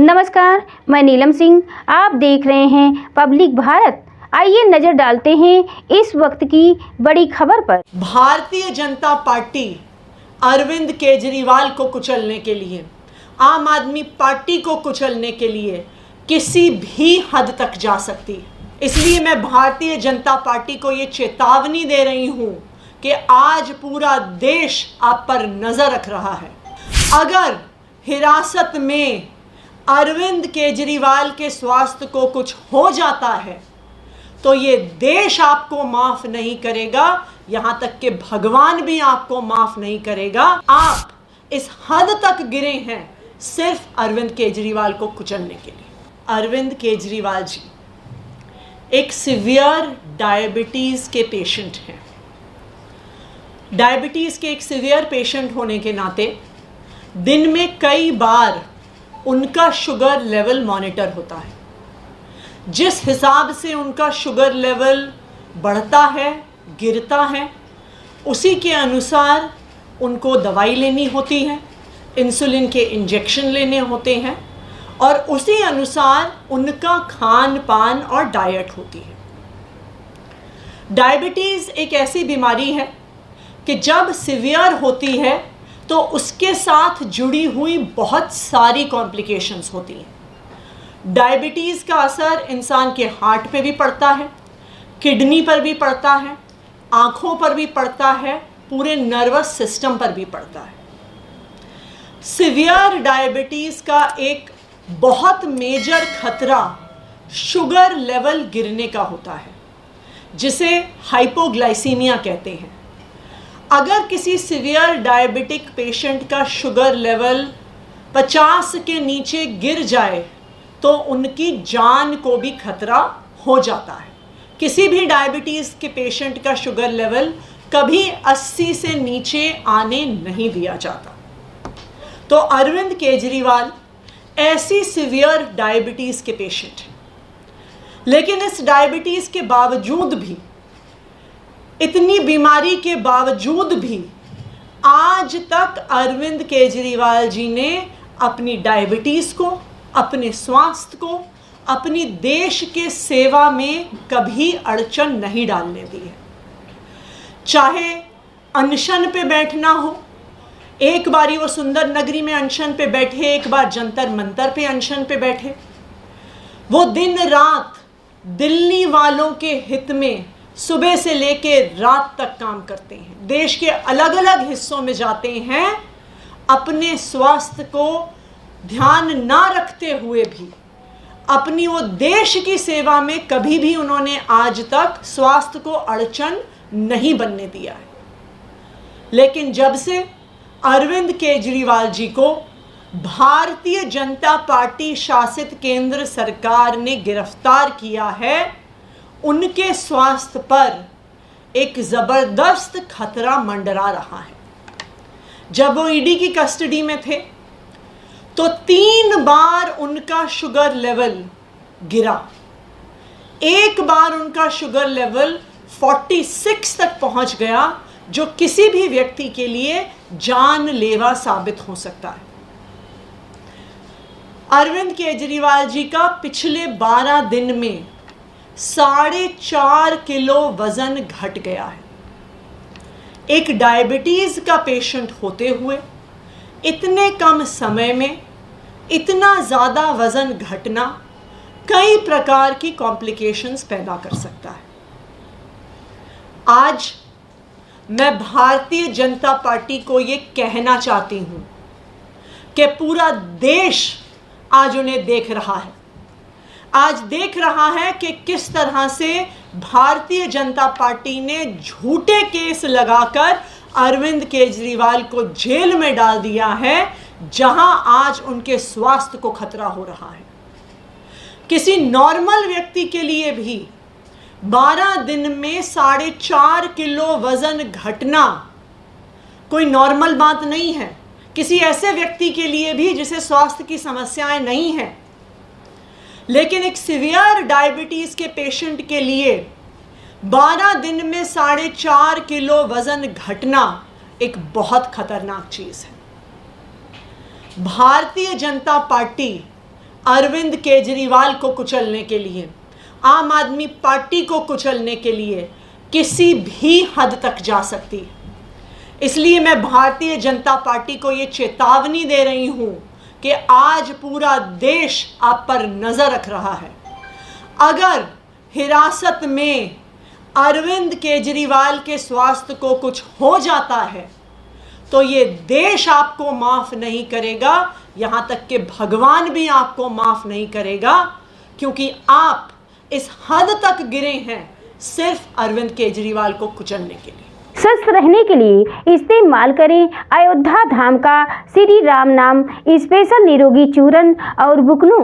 नमस्कार, मैं नीलम सिंह। आप देख रहे हैं पब्लिक भारत। आइए नजर डालते हैं इस वक्त की बड़ी खबर पर। भारतीय जनता पार्टी अरविंद केजरीवाल को कुचलने के लिए, आम आदमी पार्टी को कुचलने के लिए किसी भी हद तक जा सकती है। इसलिए मैं भारतीय जनता पार्टी को ये चेतावनी दे रही हूं कि आज पूरा देश आप पर नजर रख रहा है। अगर हिरासत में अरविंद केजरीवाल के स्वास्थ्य को कुछ हो जाता है तो ये देश आपको माफ नहीं करेगा, यहां तक कि भगवान भी आपको माफ नहीं करेगा। आप इस हद तक गिरे हैं सिर्फ अरविंद केजरीवाल को कुचलने के लिए। अरविंद केजरीवाल जी एक सीवियर डायबिटीज के पेशेंट हैं। डायबिटीज के एक सीवियर पेशेंट होने के नाते दिन में कई बार उनका शुगर लेवल मॉनिटर होता है। जिस हिसाब से उनका शुगर लेवल बढ़ता है, गिरता है, उसी के अनुसार उनको दवाई लेनी होती है, इंसुलिन के इंजेक्शन लेने होते हैं और उसी अनुसार उनका खान पान और डाइट होती है। डायबिटीज़ एक ऐसी बीमारी है कि जब सीवियर होती है तो उसके साथ जुड़ी हुई बहुत सारी कॉम्प्लिकेशंस होती हैं। डायबिटीज़ का असर इंसान के हार्ट पे भी पड़ता है, किडनी पर भी पड़ता है, आँखों पर भी पड़ता है, पूरे नर्वस सिस्टम पर भी पड़ता है। सीवियर डायबिटीज़ का एक बहुत मेजर खतरा शुगर लेवल गिरने का होता है, जिसे हाइपोग्लाइसीमिया कहते हैं। अगर किसी सीवियर डायबिटिक पेशेंट का शुगर लेवल 50 के नीचे गिर जाए तो उनकी जान को भी खतरा हो जाता है। किसी भी डायबिटीज़ के पेशेंट का शुगर लेवल कभी 80 से नीचे आने नहीं दिया जाता। तो अरविंद केजरीवाल ऐसी सीवियर डायबिटीज़ के पेशेंट हैं, लेकिन इस डायबिटीज़ के बावजूद भी, इतनी बीमारी के बावजूद भी आज तक अरविंद केजरीवाल जी ने अपनी डायबिटीज़ को, अपने स्वास्थ्य को, अपनी देश के सेवा में कभी अड़चन नहीं डालने दी है। चाहे अनशन पे बैठना हो, एक बारी वो सुंदर नगरी में अनशन पे बैठे, एक बार जंतर मंतर पे अनशन पे बैठे। वो दिन रात दिल्ली वालों के हित में सुबह से लेके रात तक काम करते हैं, देश के अलग अलग हिस्सों में जाते हैं। अपने स्वास्थ्य को ध्यान ना रखते हुए भी अपनी वो देश की सेवा में कभी भी उन्होंने आज तक स्वास्थ्य को अड़चन नहीं बनने दिया है। लेकिन जब से अरविंद केजरीवाल जी को भारतीय जनता पार्टी शासित केंद्र सरकार ने गिरफ्तार किया है, उनके स्वास्थ्य पर एक ज़बरदस्त खतरा मंडरा रहा है। जब वो ईडी की कस्टडी में थे तो 3 बार उनका शुगर लेवल गिरा। एक बार उनका शुगर लेवल 46 तक पहुंच गया, जो किसी भी व्यक्ति के लिए जानलेवा साबित हो सकता है। अरविंद केजरीवाल जी का पिछले 12 दिन में 4.5 किलो वजन घट गया है। एक डायबिटीज का पेशेंट होते हुए इतने कम समय में इतना ज़्यादा वजन घटना कई प्रकार की कॉम्प्लिकेशंस पैदा कर सकता है। आज मैं भारतीय जनता पार्टी को ये कहना चाहती हूँ कि पूरा देश आज उन्हें देख रहा है। आज देख रहा है कि किस तरह से भारतीय जनता पार्टी ने झूठे केस लगाकर अरविंद केजरीवाल को जेल में डाल दिया है, जहां आज उनके स्वास्थ्य को खतरा हो रहा है। किसी नॉर्मल व्यक्ति के लिए भी 12 दिन में 4.5 किलो वजन घटना कोई नॉर्मल बात नहीं है। किसी ऐसे व्यक्ति के लिए भी जिसे स्वास्थ्य की समस्याएं नहीं हैं, लेकिन एक सीवियर डायबिटीज़ के पेशेंट के लिए 12 दिन में 4.5 किलो वजन घटना एक बहुत खतरनाक चीज़ है। भारतीय जनता पार्टी अरविंद केजरीवाल को कुचलने के लिए, आम आदमी पार्टी को कुचलने के लिए किसी भी हद तक जा सकती है। इसलिए मैं भारतीय जनता पार्टी को ये चेतावनी दे रही हूं कि आज पूरा देश आप पर नजर रख रहा है। अगर हिरासत में अरविंद केजरीवाल के स्वास्थ्य को कुछ हो जाता है तो ये देश आपको माफ नहीं करेगा, यहां तक कि भगवान भी आपको माफ नहीं करेगा, क्योंकि आप इस हद तक गिरे हैं सिर्फ अरविंद केजरीवाल को कुचलने के लिए। स्वस्थ रहने के लिए इस्तेमाल करें अयोध्या धाम का श्री राम नाम स्पेशल निरोगी चूर्ण और बुकनू।